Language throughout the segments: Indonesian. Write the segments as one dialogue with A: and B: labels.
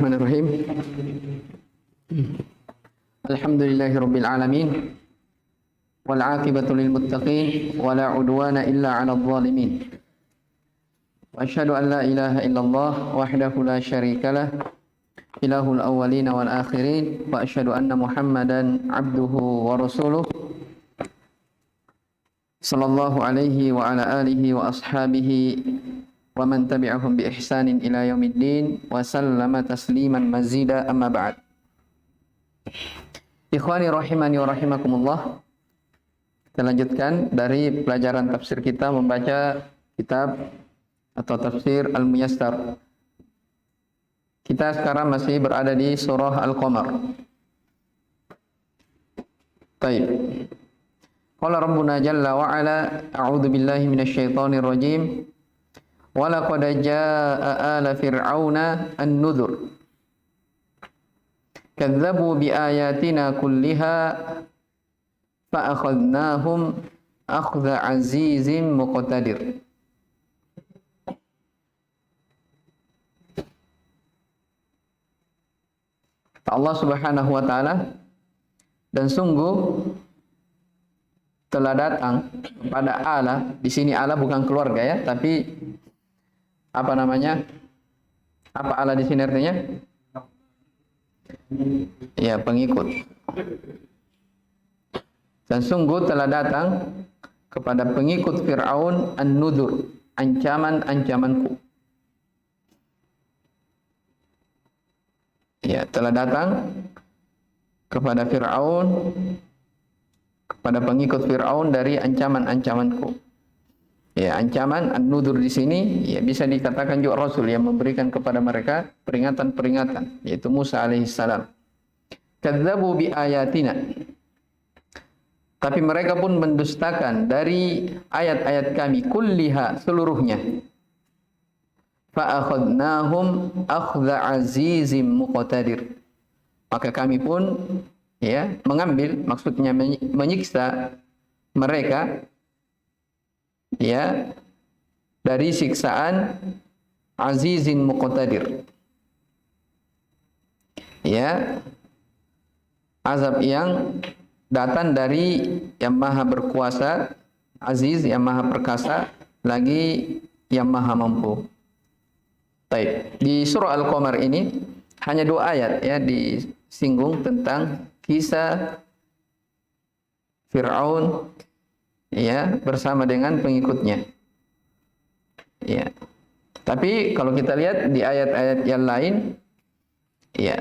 A: Bismillahirrahmanirrahim. Alhamdulillahirabbil alamin wal 'aqibatu lil muttaqin wa la 'udwana illa 'alal zalimin. Wa asyhadu an la ilaha illallah wahdahu la syarikalah ilahul awwalin wal akhirin wa asyhadu anna Muhammadan 'abduhu wa rasuluh sallallahu alaihi wa ala alihi wa ashabihi wa man tabi'ahum bi ihsanin ila yaumiddin wa sallama tasliman mazida amma ba'd. Ikhwani rahimani wa rahimakumullah. Kita lanjutkan dari pelajaran tafsir kita membaca kitab atau tafsir Al-Muyassar. Kita sekarang masih berada di surah Al-Qamar. Baik. Qala Rabbuna jalla wa ala a'udzu billahi minasyaitonir rajim. وَلَقَدْ جَاءَ آلَ فِرْعَوْنَ النُّذُرُ كَذَّبُوا بِآيَاتِنَا كُلِّهَا فَأَخَذْنَاهُمْ أَخْذَ عَزِيزٍ مُقْتَدِرٍ. Allah Subhanahu wa taala, dan sungguh telah datang kepada Allah. Di sini Allah bukan keluarga ya, tapi apa namanya? Apa Allah di sini artinya? Ya, pengikut. Dan sungguh telah datang kepada pengikut Fir'aun an-nudhur, ancaman-ancamanku. Ya, telah datang kepada Fir'aun, kepada pengikut Fir'aun dari ancaman-ancamanku. Ya, ancaman an-nudhur di sini ya bisa dikatakan juga Rasul yang memberikan kepada mereka peringatan-peringatan, yaitu Musa alaihissalam. Kadzabu bi ayatina. Tapi mereka pun mendustakan dari ayat-ayat kami kulliha, seluruhnya. Fa akhadnahum akhdha azizim muqtadir. Maka kami pun ya mengambil, maksudnya menyiksa mereka ya dari siksaan azizin muqtadir, ya azab yang datang dari yang maha berkuasa, aziz yang maha perkasa, lagi yang maha mampu. Baik, di surah Al-Qamar ini hanya 2 ayat ya disinggung tentang kisah Fir'aun ya bersama dengan pengikutnya. Ya. Tapi kalau kita lihat di ayat-ayat yang lain ya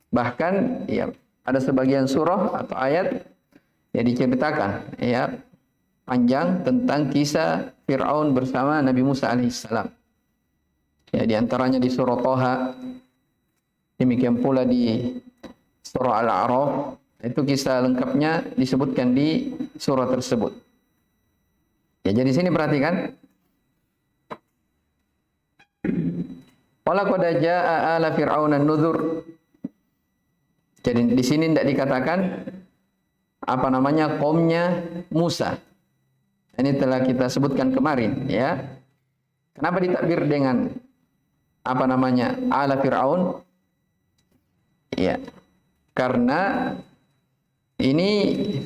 A: bahkan ya ada sebagian surah atau ayat yang diceritakan ya panjang tentang kisah Fir'aun bersama Nabi Musa alaihissalam. Ya, di antaranya di surah Thaha, demikian pula di surah Al-A'raf, itu kisah lengkapnya disebutkan di surah tersebut. Ya, jadi sini perhatikan. Walaqad jaa'a ala fir'auna an-nudhur. Jadi di sini tidak dikatakan apa namanya kaumnya Musa. Ini telah kita sebutkan kemarin ya. Kenapa ditakbir dengan apa namanya ala Fir'aun? Ya. Karena ini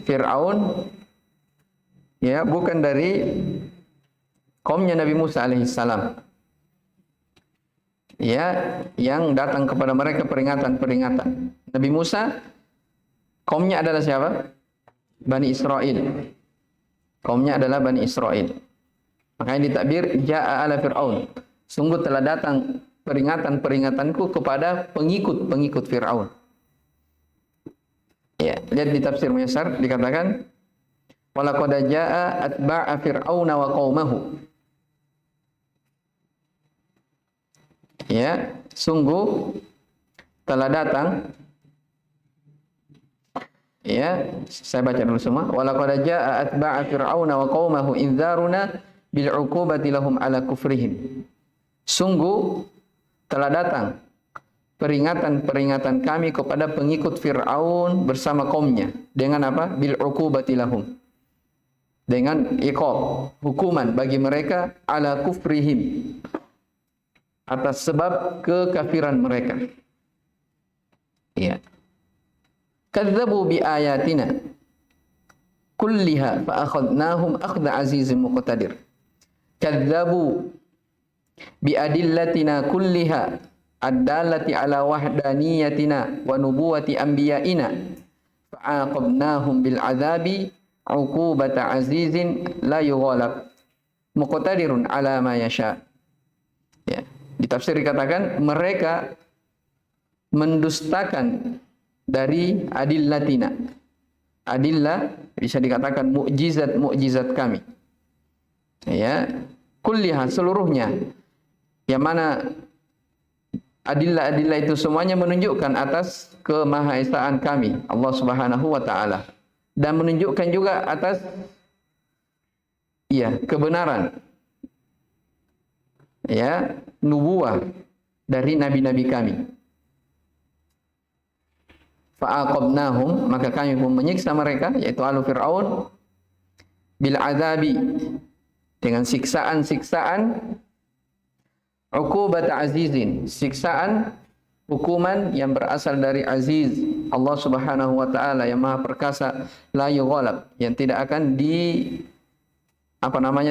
A: Fir'aun ya bukan dari kaumnya Nabi Musa alaihissalam. Ya, yang datang kepada mereka peringatan-peringatan. Nabi Musa kaumnya adalah siapa? Bani Israel. Kaumnya adalah Bani Israel. Makanya ditakbir jaa ala Fir'aun. Sungguh telah datang peringatan-peringatanku kepada pengikut-pengikut Fir'aun. Ya, lihat di tafsir Muyassar dikatakan walaqad jaa atba'a fir'auna wa qaumahu. Ya, sungguh telah datang ya, saya baca dulu semua. Walaqad jaa atba'a fir'auna wa qaumahu indzaruna bil 'uqubati lahum 'ala kufrihim. Sungguh telah datang peringatan-peringatan kami kepada pengikut Fir'aun bersama kaumnya dengan apa? Bil 'uqubati lahum. Dengan iqab, hukuman bagi mereka 'ala kufrihim, atas sebab kekafiran mereka. Ya. Kadzabu bi ayatina kulliha fa akhadnahum akhda azizin muqtadir. Kadzabu bi adillatina kulliha ad-dallati ala wahdaniyatina wa nubuwati anbiya'ina fa aqabnahum bil azabi uqubata azizin la yughalab muqtadirun ala ma yasha. Ya, di tafsir dikatakan mereka mendustakan dari adillatina. Adillah bisa dikatakan mukjizat kami. Ya, kulliha seluruhnya. Yang mana adillah itu semuanya menunjukkan atas kemahaesaan kami, Allah Subhanahu wa taala. Dan menunjukkan juga atas kebenaran nubuwah dari nabi-nabi kami. Fa'aqabnahum, maka kami pun menyiksa mereka, yaitu alu Fir'aun, bil azabi, dengan siksaan-siksaan, uqubat azizin, siksaan hukuman yang berasal dari Aziz, Allah Subhanahu wa taala yang Maha Perkasa, la yughalab, yang tidak akan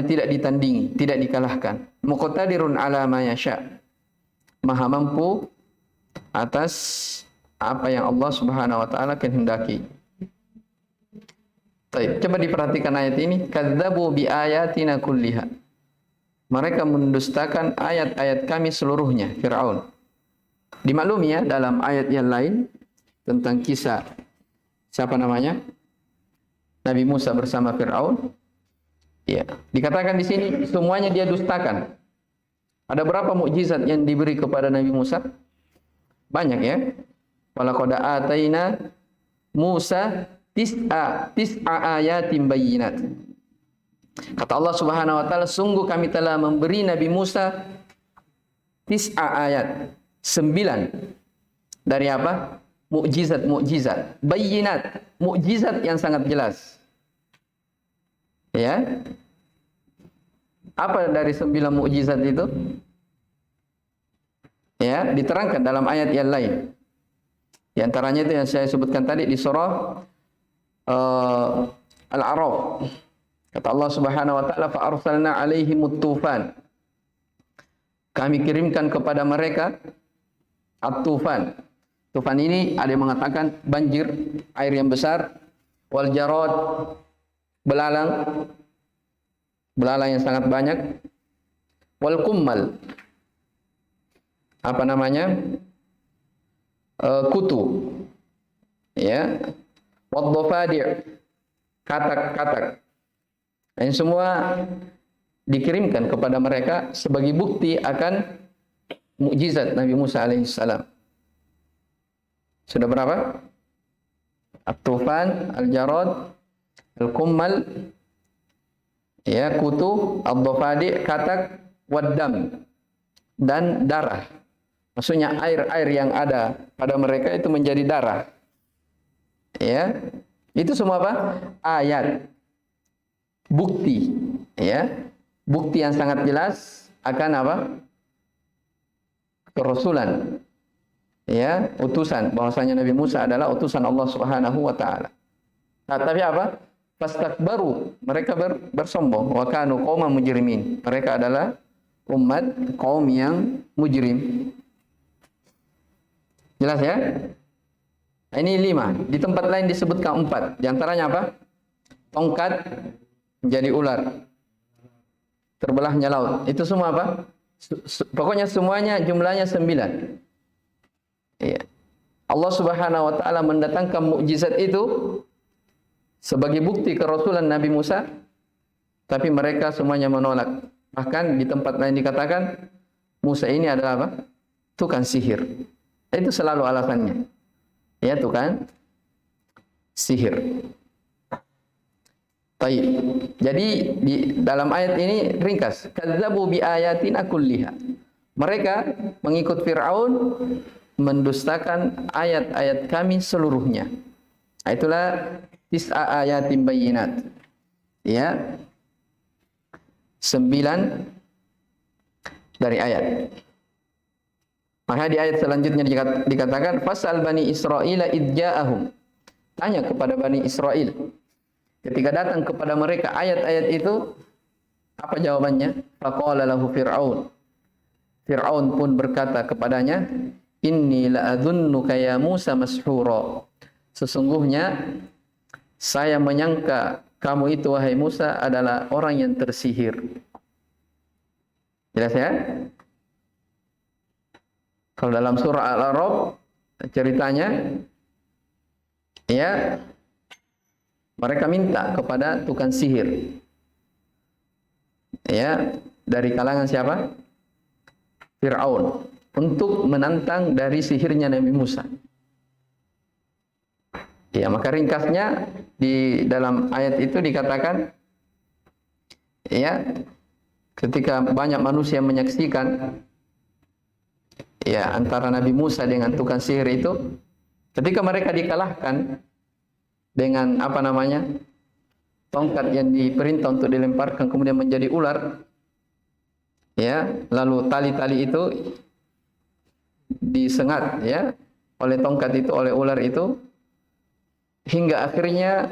A: tidak ditandingi, tidak dikalahkan. Muqtadirun ala ma yasha, Maha mampu atas apa yang Allah Subhanahu wa taala kehendaki. Baik, coba diperhatikan ayat ini, kadzabu bi ayatina kulliha. Mereka mendustakan ayat-ayat kami seluruhnya, Fir'aun. Dimaklumi ya dalam ayat yang lain tentang kisah Nabi Musa bersama Fir'aun. Ya, dikatakan di sini semuanya dia dustakan. Ada berapa mukjizat yang diberi kepada Nabi Musa? Banyak ya. Walaqad ataina Musa tis'a ayatin bayyinat. Kata Allah Subhanahu wa taala, sungguh kami telah memberi Nabi Musa tis'a ayat, 9 dari apa? Mukjizat, bayyinat, mukjizat yang sangat jelas. Ya. Apa dari 9 mukjizat itu? Ya, diterangkan dalam ayat yang lain. Di antaranya itu yang saya sebutkan tadi di surah Al-A'raf. Kata Allah Subhanahu wa taala, fa arsalna 'alaihimut tufan. Kami kirimkan kepada mereka at-tufan. Tufan ini ada yang mengatakan banjir, air yang besar, wal jarad, belalang yang sangat banyak, wal kummal, kutu, ya, wadhafadi', katak-katak. Dan semua dikirimkan kepada mereka sebagai bukti akan mukjizat Nabi Musa alaihissalam. Sudah berapa? At-tufan, al-jarad, al-kummal, ya, kutu, ad-dhafadi', katak, waddam, dan darah. Maksudnya air-air yang ada pada mereka itu menjadi darah. Ya. Itu semua apa? Ayat. Bukti, ya. Bukti yang sangat jelas akan apa? Kerasulan. Ya, utusan, bahwasanya Nabi Musa adalah utusan Allah Subhanahu wa taala. Nah, tapi apa? Fastakbaru, mereka bersombong, wa kanu qauman mujrimin. Mereka adalah umat kaum yang mujrim. Jelas ya? Nah, ini 5. Di tempat lain disebutkan 4. Di antaranya apa? Tongkat menjadi ular. Terbelahnya laut. Itu semua apa? Pokoknya semuanya jumlahnya 9. Iya. Allah Subhanahu wa taala mendatangkan mukjizat itu sebagai bukti kerasulan Nabi Musa, tapi mereka semuanya menolak. Bahkan di tempat lain dikatakan Musa ini adalah apa? Tukang sihir. Itu selalu alasannya. Ya, tukang sihir. Baik. Jadi di dalam ayat ini ringkas, kadzabu bi ayatina kulliha. Mereka mengikut Fir'aun, mendustakan ayat-ayat kami seluruhnya. Itulah tis'a ayatin bayyinat. Ya. 9 dari ayat. Maka di ayat selanjutnya dikatakan fasal bani Israila idja'ahum. Tanya kepada Bani Israel ketika datang kepada mereka ayat-ayat itu, apa jawabannya? Faqala lahu Fir'aun. Fir'aun pun berkata kepadanya, inni la'adhunnuka ya Musa mashura. Sesungguhnya saya menyangka kamu itu wahai Musa adalah orang yang tersihir. Jelas ya? Kalau dalam surah Al-A'raf ceritanya, ya, mereka minta kepada tukang sihir, ya, dari kalangan siapa? Fir'aun, untuk menantang dari sihirnya Nabi Musa. Ya, maka ringkasnya di dalam ayat itu dikatakan, ya, ketika banyak manusia menyaksikan, ya, antara Nabi Musa dengan tukang sihir itu, ketika mereka dikalahkan dengan apa namanya, tongkat yang diperintah untuk dilemparkan kemudian menjadi ular, ya, lalu tali-tali itu disengat, ya, oleh tongkat itu, oleh ular itu, hingga akhirnya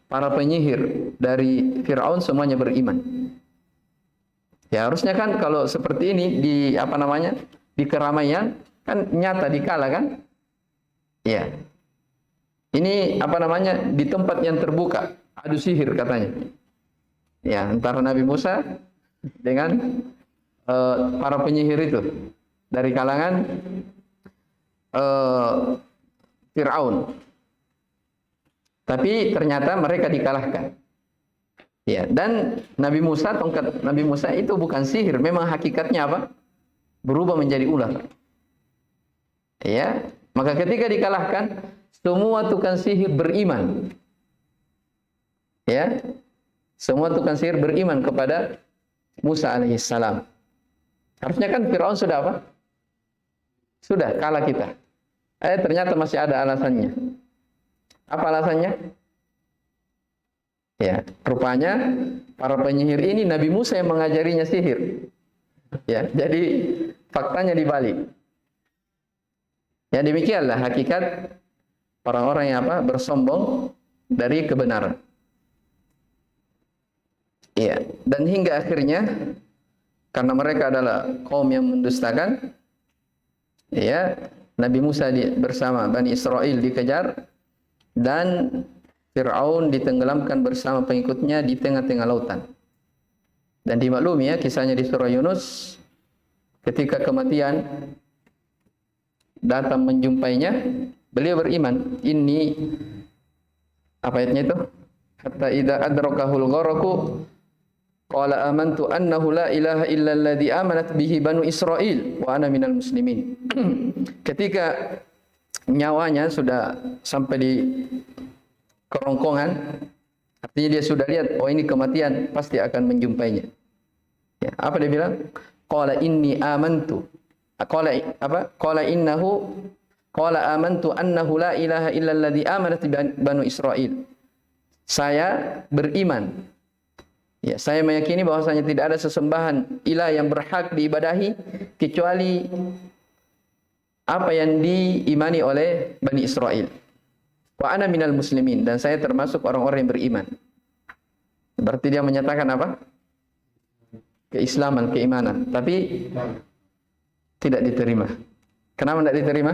A: para penyihir dari Fir'aun semuanya beriman. Ya, harusnya kan kalau seperti ini di apa namanya, di keramaian kan nyata dikalah kan? Ya. Ini apa namanya, di tempat yang terbuka, adu sihir katanya. Ya, antara Nabi Musa dengan para penyihir itu dari kalangan Fir'aun. Tapi ternyata mereka dikalahkan. Ya, dan Nabi Musa, tongkat Nabi Musa itu bukan sihir, memang hakikatnya apa? Berubah menjadi ular. Ya, maka ketika dikalahkan, semua tukang sihir beriman. Ya, semua tukang sihir beriman kepada Musa alaihissalam. Harusnya kan Fir'aun sudah apa? Sudah kalah kita. Ternyata masih ada alasannya. Apa alasannya? Ya, rupanya para penyihir ini Nabi Musa yang mengajarinya sihir. Ya, jadi faktanya dibalik. Ya, demikianlah hakikat orang-orang yang apa? Bersombong dari kebenaran. Ya, dan hingga akhirnya karena mereka adalah kaum yang mendustakan, ya, Nabi Musa bersama Bani Israel dikejar dan Fir'aun ditenggelamkan bersama pengikutnya di tengah-tengah lautan. Dan dimaklumi ya kisahnya di surah Yunus, ketika kematian datang menjumpainya, beliau beriman. Ini apa ayatnya itu? Hatta idza adrakahul gharaqu qala amantu annahu la ilaha illa alladhi amanat bihi banu Israil wa ana minal muslimin. Ketika nyawanya sudah sampai di kerongkongan, artinya dia sudah lihat, oh ini kematian, pasti akan menjumpainya. Ya, apa dia bilang? Qala inni amantu. Qala apa? Qala innahu qala amantu annahu la ilaha illa alladhi amanat banu Israil. Saya beriman. Ya, saya meyakini bahwasanya tidak ada sesembahan ilah yang berhak diibadahi kecuali apa yang diimani oleh Bani Israel. Wa ana minal muslimin, dan saya termasuk orang-orang yang beriman. Berarti dia menyatakan apa? Keislaman, keimanan, tapi tidak diterima. Kenapa tidak diterima?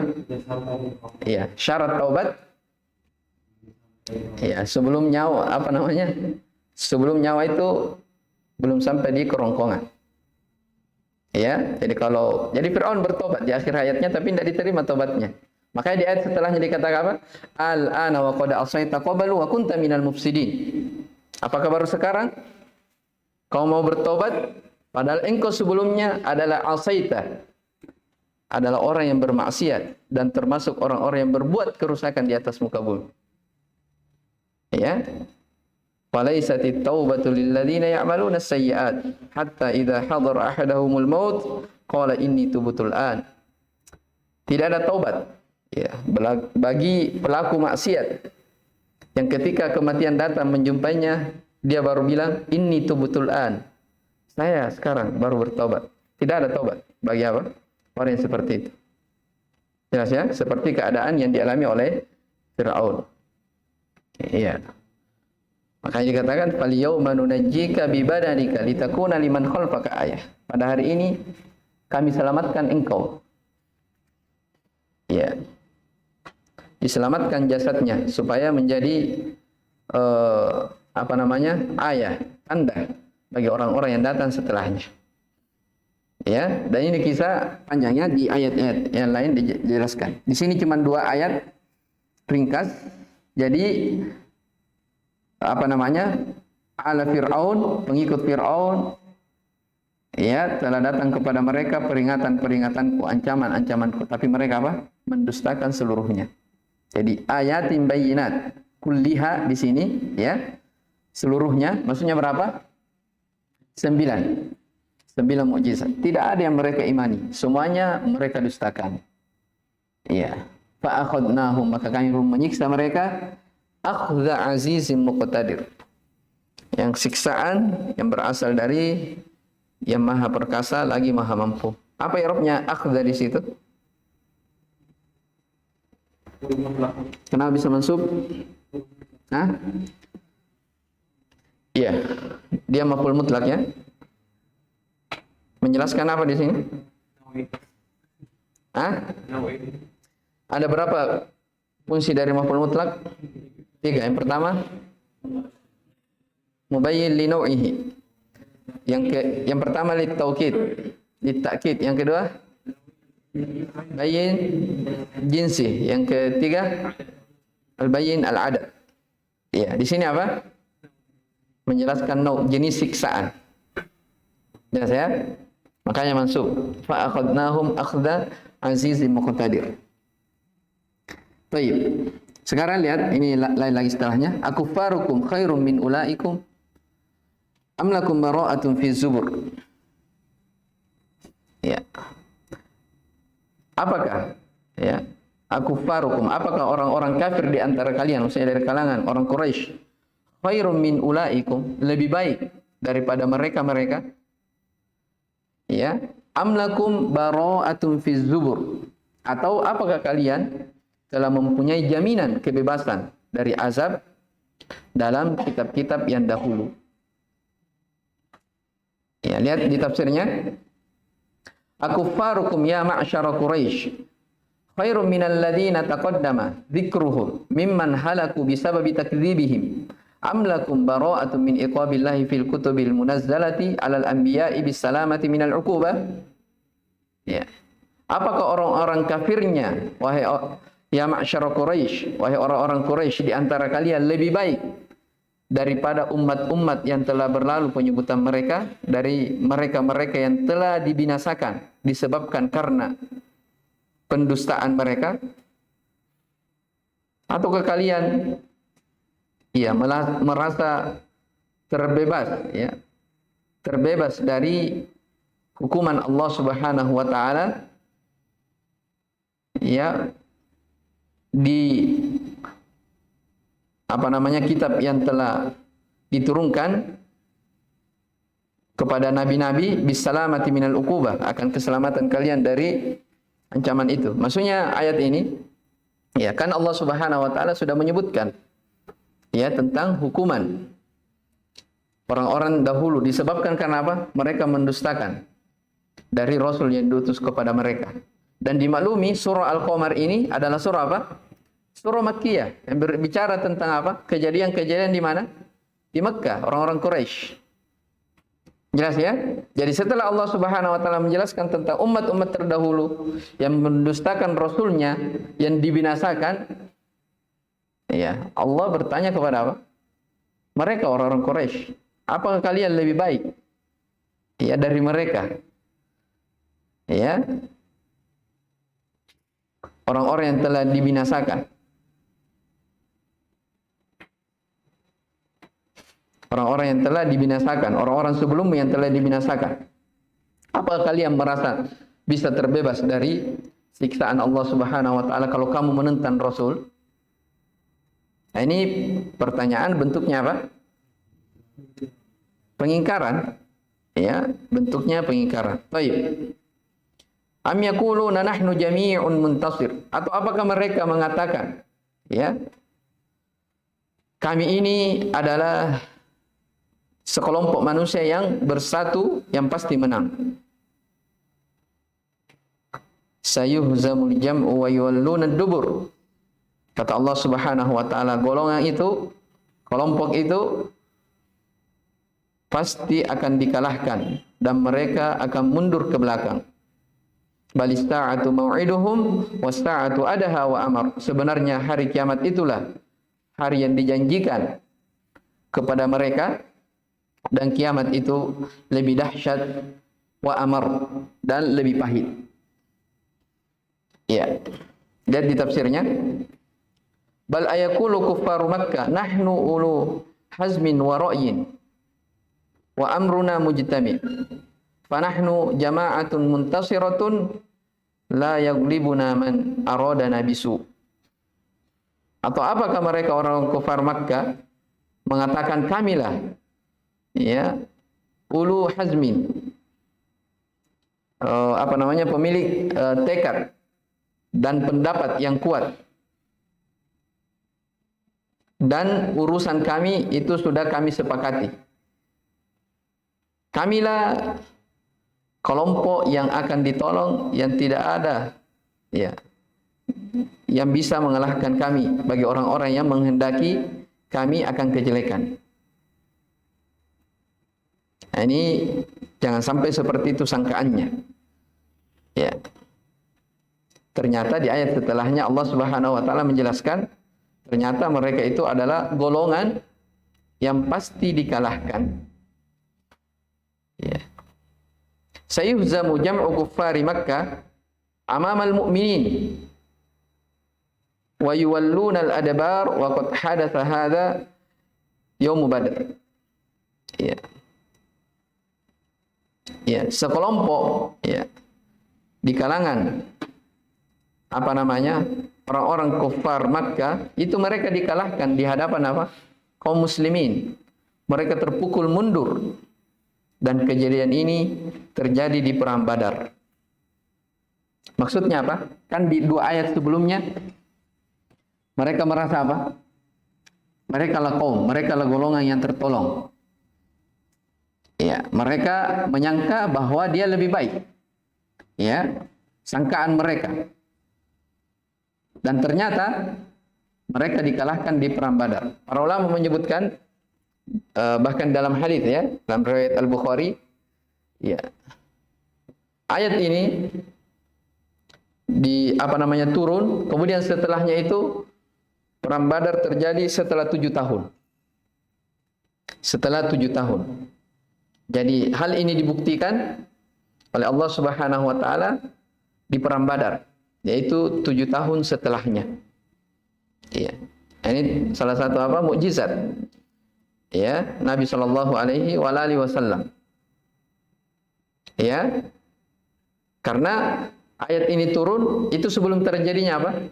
A: Iya, syarat taubat. Iya, sebelum nyawa, apa namanya? Sebelum nyawa itu belum sampai di kerongkongan. Ya, jadi Fir'aun bertobat di akhir hayatnya tapi tidak diterima tobatnya. Makanya di ayat setelahnya dikatakan apa? Al-ana wa qad asaita qablu wa kunta minal mufsidin. Apakah baru sekarang kau mau bertobat padahal engkau sebelumnya adalah asaita, adalah orang yang bermaksiat dan termasuk orang-orang yang berbuat kerusakan di atas muka bumi. Ya. Walaisatit taubatu lil ladzina ya'maluna as-sayyi'at hatta idza hadara ahaduhumul maut qala inni tubtul an. Tidak ada taubat, ya, bagi pelaku maksiat yang ketika kematian datang menjumpainya dia baru bilang inni tubtul an. Saya sekarang baru bertobat. Tidak ada taubat. bagi apa? Orang yang seperti itu. Jelas ya? Seperti keadaan yang dialami oleh Fir'aun. Iya. Makanya dikatakan falyawma nunajjika bibadanika litakuna liman khalfaka ayah. Pada hari ini kami selamatkan engkau. Ya. Diselamatkan jasadnya supaya menjadi ayah, tanda bagi orang-orang yang datang setelahnya. Ya, dan ini kisah panjangnya di ayat-ayat yang lain dijelaskan. Di sini cuma 2 ayat ringkas. Jadi ala Fir'aun, pengikut Fir'aun, ya, telah datang kepada mereka peringatan-peringatanku, ancaman-ancamanku, tapi mereka apa? Mendustakan seluruhnya. Jadi ayatin bayyinat kulliha di sini, ya, seluruhnya, maksudnya berapa? 9 mukjizat. Tidak ada yang mereka imani, semuanya mereka dustakan. Iya. Fa akhadnahum, maka kami menyiksa mereka akhdha azizim muqtadir. Yang siksaan yang berasal dari yang maha perkasa lagi maha mampu. Apa i'rabnya akhdha di situ? Kenapa bisa mansub? Hah? Iya. Dia maf'ul mutlak ya. Menjelaskan apa di sini? Hah? Ada berapa fungsi dari maf'ul mutlak? 3. Yang pertama, mubayyin li naw'ihi. Yang pertama litaukid, litakid. Yang kedua, bayyin jinsi. Yang ketiga, al-bayyin al-adad. Ya, di sini apa? Menjelaskan jenis siksaan. Jelas ya? Makanya mansub. Fa akhadnahum akhdha azizim muqtadir. Baik. Sekarang lihat, ini lain lagi setelahnya. Akufarukum khairum min ulaikum am lakum bara'atun fi zubur. Ya. Apakah ya? Akufarukum, apakah orang-orang kafir di antara kalian, maksudnya dari kalangan orang Quraisy, khairum min ulaikum, lebih baik daripada mereka-mereka? Ya. Am lakum bara'atun fi zubur. Atau apakah kalian telah mempunyai jaminan kebebasan dari azab dalam kitab-kitab yang dahulu. Ya, lihat di tafsirnya. Akufarukum ya ma'syara Quraisy khairum minal ladzina taqaddama dzikruhum mimman halaku bisababi takdzibihim am lakum bara'atun min iqabillahi fil kutubil munazzalati 'alal anbiya'i bis salamati minal 'uqubah. Ya. Apakah orang-orang kafirnya, wahai ya ma'syara Quraisy, wahai orang-orang Quraisy, di antara kalian lebih baik daripada umat-umat yang telah berlalu penyebutan mereka, dari mereka-mereka yang telah dibinasakan disebabkan karena pendustaan mereka? Ataukah kalian merasa terbebas, ya, terbebas dari hukuman Allah Subhanahu wa taala, ya, di kitab yang telah diturunkan kepada nabi-nabi bisalamati minal uqubah, akan keselamatan kalian dari ancaman itu. Maksudnya ayat ini, ya, kan Allah Subhanahu wa taala sudah menyebutkan, ya, tentang hukuman orang-orang dahulu disebabkan karena apa? Mereka mendustakan dari rasul yang diutus kepada mereka. Dan dimaklumi surah Al-Qamar ini adalah surah apa? Surah Makkiyah yang berbicara tentang apa? Kejadian-kejadian di mana? Di Mekkah, orang-orang Quraisy. Jelas ya? Jadi setelah Allah Subhanahu wa taala menjelaskan tentang umat-umat terdahulu yang mendustakan rasulnya, yang dibinasakan, ya, Allah bertanya kepada apa? Mereka, orang-orang Quraisy, apakah kalian lebih baik, ya, dari mereka? Ya. Orang-orang yang telah dibinasakan. Orang-orang yang telah dibinasakan, orang-orang sebelummu yang telah dibinasakan. Apakah kalian merasa bisa terbebas dari siksaan Allah Subhanahu wa taala kalau kamu menentang Rasul? Nah, ini pertanyaan bentuknya apa? Pengingkaran. Ya, bentuknya pengingkaran. Baik. Am yaquluna nahnu jami'un muntasir, atau apakah mereka mengatakan, ya, kami ini adalah sekelompok manusia yang bersatu yang pasti menang. Sayuhzamul jam'u wa yuwalluna ad-dubur. Kata Allah Subhanahu wa taala, golongan itu, kelompok itu pasti akan dikalahkan dan mereka akan mundur ke belakang. Balista'atu mau'iduhum wasta'atu adaha wa amar. Sebenarnya hari kiamat itulah hari yang dijanjikan kepada mereka, dan kiamat itu lebih dahsyat wa amar, dan lebih pahit. Ya. Lihat di tafsirnya. Bal ayaqulu kuffaru Makkah nahnu ulu hazmin wa ra'yin wa amruna mujtami'. Fanahnu jama'atun muntasiratun la yaglibuna man aradana bisu. Atau apakah mereka orang kufar Makkah mengatakan, kamilah, ya, ulu hazmin, pemilik tekad dan pendapat yang kuat, dan urusan kami itu sudah kami sepakati. Kamilah kelompok yang akan ditolong, yang tidak ada, ya, yang bisa mengalahkan kami bagi orang-orang yang menghendaki kami akan kejelekan. Nah, ini jangan sampai seperti itu sangkaannya. Ya. Ternyata di ayat setelahnya Allah Subhanahu wa taala menjelaskan, ternyata mereka itu adalah golongan yang pasti dikalahkan. Ya. Sayuhzamu jam'u kuffari Makkah amamal mu'minin wa yuwalluna al-adbar wa qad hadatha hadha yaum Badr. Ya. Ya, sekelompok, ya, di kalangan orang-orang kufar Makkah itu mereka dikalahkan di hadapan kaum muslimin. Mereka terpukul mundur. Dan kejadian ini terjadi di perang Badar. Maksudnya apa? Kan di 2 ayat sebelumnya mereka merasa apa? Mereka lah kaum, mereka lah golongan yang tertolong. Ya, mereka menyangka bahwa dia lebih baik. Ya, sangkaan mereka. Dan ternyata mereka dikalahkan di perang Badar. Para ulama menyebutkan, bahkan dalam hadis, ya, dalam riwayat Al-Bukhari, ya, ayat ini turun, kemudian setelahnya itu perang Badar terjadi setelah 7 tahun. Setelah 7 tahun. Jadi hal ini dibuktikan oleh Allah Subhanahu wa taala di perang Badar, yaitu 7 tahun setelahnya. Ya. Ini salah satu mukjizat, ya, Nabi Shallallahu Alaihi Wasallam. Ya, karena ayat ini turun itu sebelum terjadinya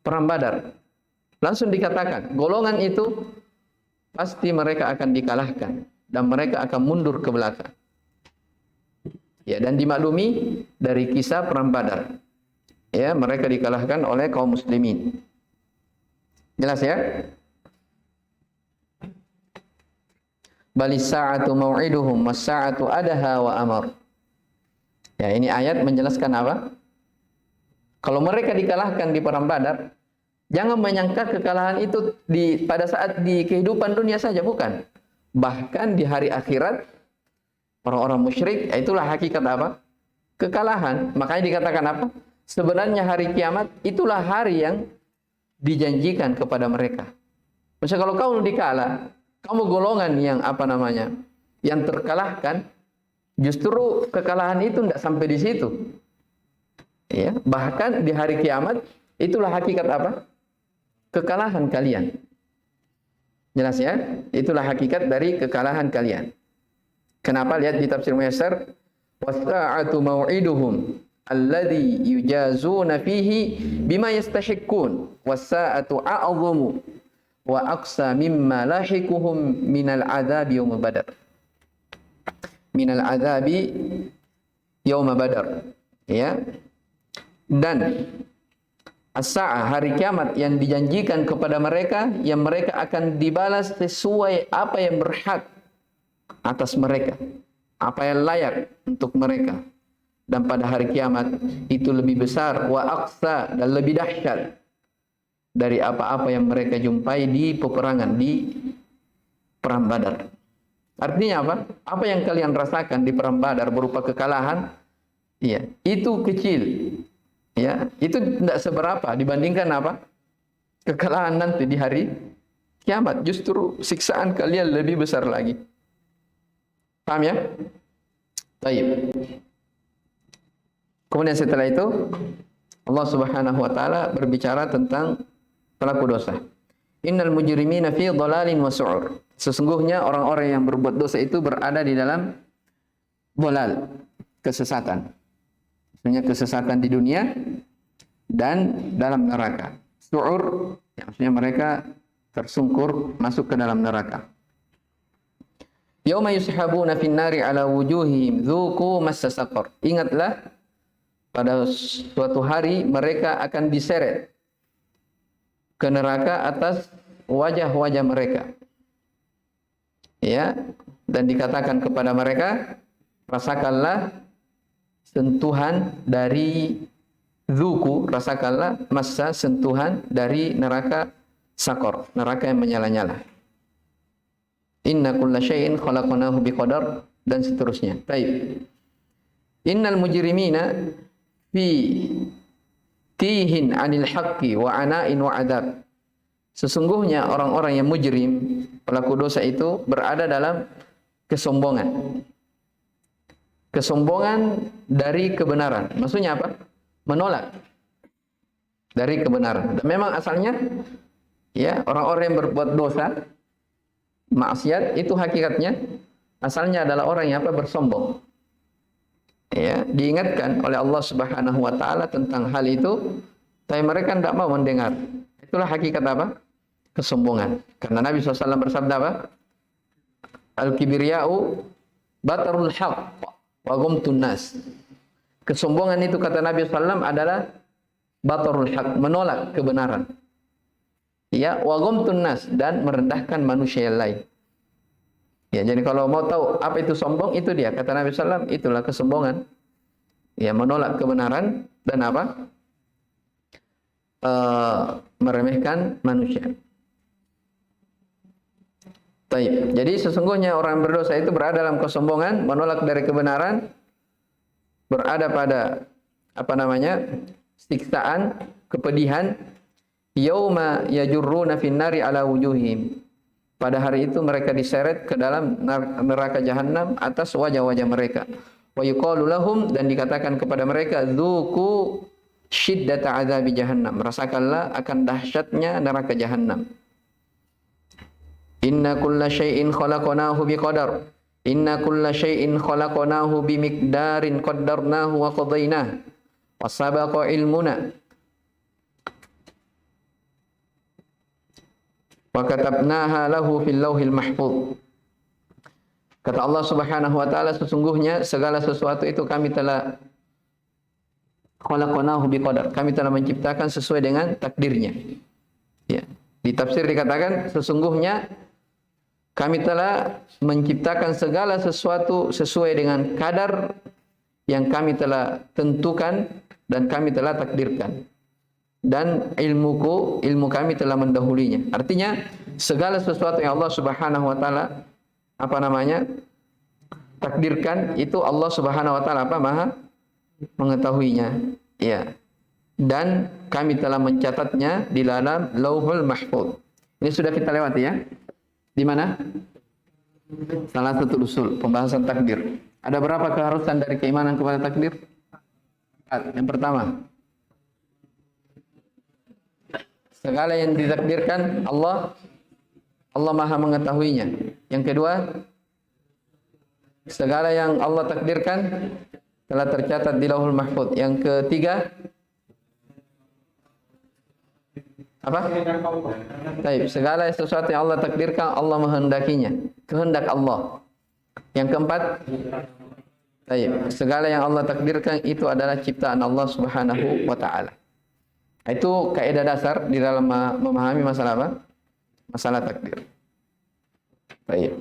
A: perang Badar. Langsung dikatakan golongan itu pasti mereka akan dikalahkan dan mereka akan mundur ke belakang. Ya, dan dimaklumi dari kisah perang Badar. Ya, mereka dikalahkan oleh kaum muslimin. Jelas, ya? Balis sa'atu mau'iduhum was sa'atu adaha wa amar. Ya, ini ayat menjelaskan apa? Kalau mereka dikalahkan di perang Badar, jangan menyangka kekalahan itu pada saat di kehidupan dunia saja, bukan. Bahkan di hari akhirat, orang-orang musyrik, itulah hakikat kekalahan. Makanya dikatakan sebenarnya hari kiamat itulah hari yang dijanjikan kepada mereka. Maksudnya kalau kamu dikalah, kamu golongan yang yang terkalahkan, justru kekalahan itu tidak sampai di situ. Ya, bahkan di hari kiamat itulah hakikat kekalahan kalian. Jelas, ya? Itulah hakikat dari kekalahan kalian. Kenapa? Lihat di tafsir Muyassar, was-sa'atu mau'iduhum alladhi yujazuna fihi bima yastahiqqun was-sa'atu a'zamu wa aqsa mimma lahikuhum minal adzabi yaum Badar. Minal adzabi yaum Badar. Ya. Dan as-sa'ah, hari kiamat yang dijanjikan kepada mereka, yang mereka akan dibalas sesuai apa yang berhak atas mereka, apa yang layak untuk mereka. Dan pada hari kiamat itu lebih besar, wa aqsa, dan lebih dahsyat dari apa-apa yang mereka jumpai di peperangan, di perang Badar. Artinya apa? Apa yang kalian rasakan di perang Badar berupa kekalahan, ya, itu kecil. Ya, itu tidak seberapa dibandingkan apa? Kekalahan nanti di hari kiamat. Justru siksaan kalian lebih besar lagi. Paham ya? Baik. Kemudian setelah itu Allah Subhanahu wa taala berbicara tentang pelaku dosa. Innal mujrimina fi dhalalin wa su'ur. Sesungguhnya orang-orang yang berbuat dosa itu berada di dalam dhalal, kesesatan. Maksudnya kesesatan di dunia dan dalam neraka. Su'ur, ya, maksudnya mereka tersungkur masuk ke dalam neraka. Yauma yushabuna fin nari ala wujuhihim dzuqu massa saqar. Ingatlah pada suatu hari mereka akan diseret ke neraka atas wajah-wajah mereka. Ya, dan dikatakan kepada mereka, rasakanlah sentuhan dari dzuku, rasakanlah massa, sentuhan dari neraka sakor, neraka yang menyala-nyala. Inna kulla syai'in khalaqnahu biqadar, dan seterusnya. Baik. Innal mujrimina fi tihin anil haqqi wa ana'in wa adab. Sesungguhnya orang-orang yang mujrim, pelaku dosa itu berada dalam kesombongan. Kesombongan dari kebenaran. Maksudnya apa? Menolak dari kebenaran. Dan memang asalnya, ya, orang-orang yang berbuat dosa, maksiat, itu hakikatnya asalnya adalah orang yang apa? Bersombong. Ya, diingatkan oleh Allah Subhanahu wa taala tentang hal itu, tapi mereka tidak mau mendengar. Itulah hakikat apa? Kesombongan. Karena Nabi SAW bersabda apa? Al-kibriya'u batarul haqq wa ghamtun nas. Kesombongan itu, kata Nabi SAW, adalah batarul haqq, menolak kebenaran. Ya, wa ghamtun nas, dan merendahkan manusia yang lain. Ya, jadi kalau mau tahu apa itu sombong, itu dia, kata Nabi SAW, itulah kesombongan. Ya, menolak kebenaran dan apa? Meremehkan manusia. Taib. Jadi sesungguhnya orang berdosa itu berada dalam kesombongan, menolak dari kebenaran, berada pada apa namanya? Siksaan, kepedihan. Yauma yajurruna finnari ala wujuhim. Pada hari itu mereka diseret ke dalam neraka jahanam atas wajah-wajah mereka. Wa yuqalu lahum, dan dikatakan kepada mereka, dzuqu syiddata adzabi jahannam. Rasakanlah akan dahsyatnya neraka jahanam. Inna kulla syai'in khalaqnahu biqadar. Inna kulla syai'in khalaqnahu bimiqdarin qaddarnahu wa qadainahu. Wa sabaqa ilmuna. Wa katabnaha lahu fil lauhil mahfuz. Kata Allah Subhanahu wa taala, sesungguhnya segala sesuatu itu kami telah khalaqnahu biqadar. Kami telah menciptakan sesuai dengan takdirnya. Ya. Di tafsir dikatakan sesungguhnya kami telah menciptakan segala sesuatu sesuai dengan kadar yang kami telah tentukan dan kami telah takdirkan. Dan ilmu kami telah mendahulinya. Artinya segala sesuatu yang Allah Subhanahu wa taala apa namanya? Takdirkan, itu Allah Subhanahu wa taala apa? Maha mengetahuinya. Ya. Dan kami telah mencatatnya di dalam Lauhul Mahfuz. Ini sudah kita lewati ya. Di mana? Salah satu usul pembahasan takdir. Ada berapa keharusan dari keimanan kepada takdir? Yang pertama, segala yang ditakdirkan Allah Maha mengetahuinya. Yang kedua, segala yang Allah takdirkan telah tercatat di Lauhul Mahfuz. Yang ketiga, apa? Baik, segala sesuatu yang Allah takdirkan, Allah menghendakinya. Kehendak Allah. Yang keempat, Baik, segala yang Allah takdirkan itu adalah ciptaan Allah Subhanahu wa taala. Itu kaidah dasar di dalam memahami masalah apa? Masalah takdir. Baik.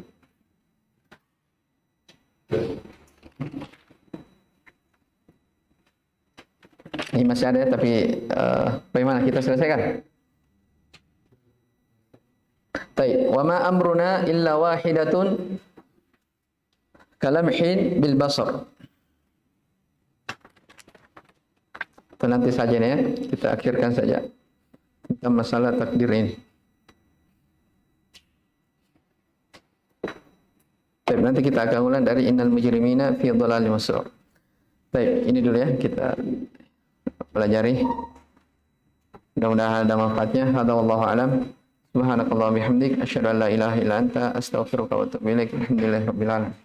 A: Ini masih ada tapi bagaimana kita selesaikan? Baik, wa ma amruna illa wahidatun kalamhin bil basar. Itu nanti saja nih ya, kita akhirkan saja tentang masalah takdir ini. Baik, nanti kita akan ulang dari innal mujrimina fi dhalalin masrur. Baik, ini dulu ya kita pelajari. Mudah-mudahan ada manfaatnya. Hadza wallahu alam. Subhanakallahumma bihamdik asyhadu an la ilaha illa anta astaghfiruka wa atubu ilaik. Alhamdulillahirabbil alamin.